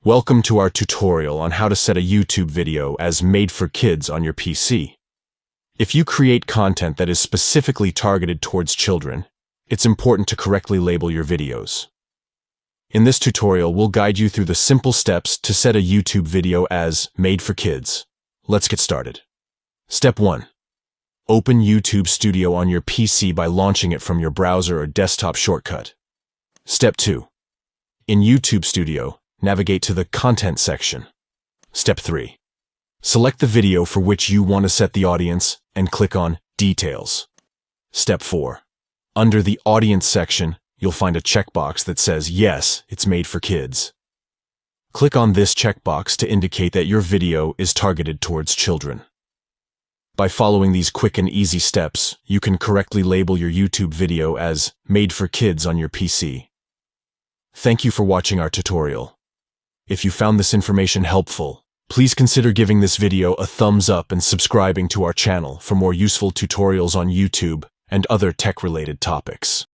Welcome to our tutorial on how to set a YouTube video as made for kids on your PC. If you create content that is specifically targeted towards children, it's important to correctly label your videos. In this tutorial, we'll guide you through the simple steps to set a YouTube video as made for kids. Let's get started. Step 1. Open YouTube Studio on your PC by launching it from your browser or desktop shortcut. Step 2. In YouTube Studio, navigate to the Content section. Step 3. Select the video for which you want to set the audience and click on Details. Step 4. Under the Audience section, you'll find a checkbox that says, Yes, it's made for kids. Click on this checkbox to indicate that your video is targeted towards children. By following these quick and easy steps, you can correctly label your YouTube video as made for kids on your PC. Thank you for watching our tutorial. If you found this information helpful, please consider giving this video a thumbs up and subscribing to our channel for more useful tutorials on YouTube and other tech-related topics.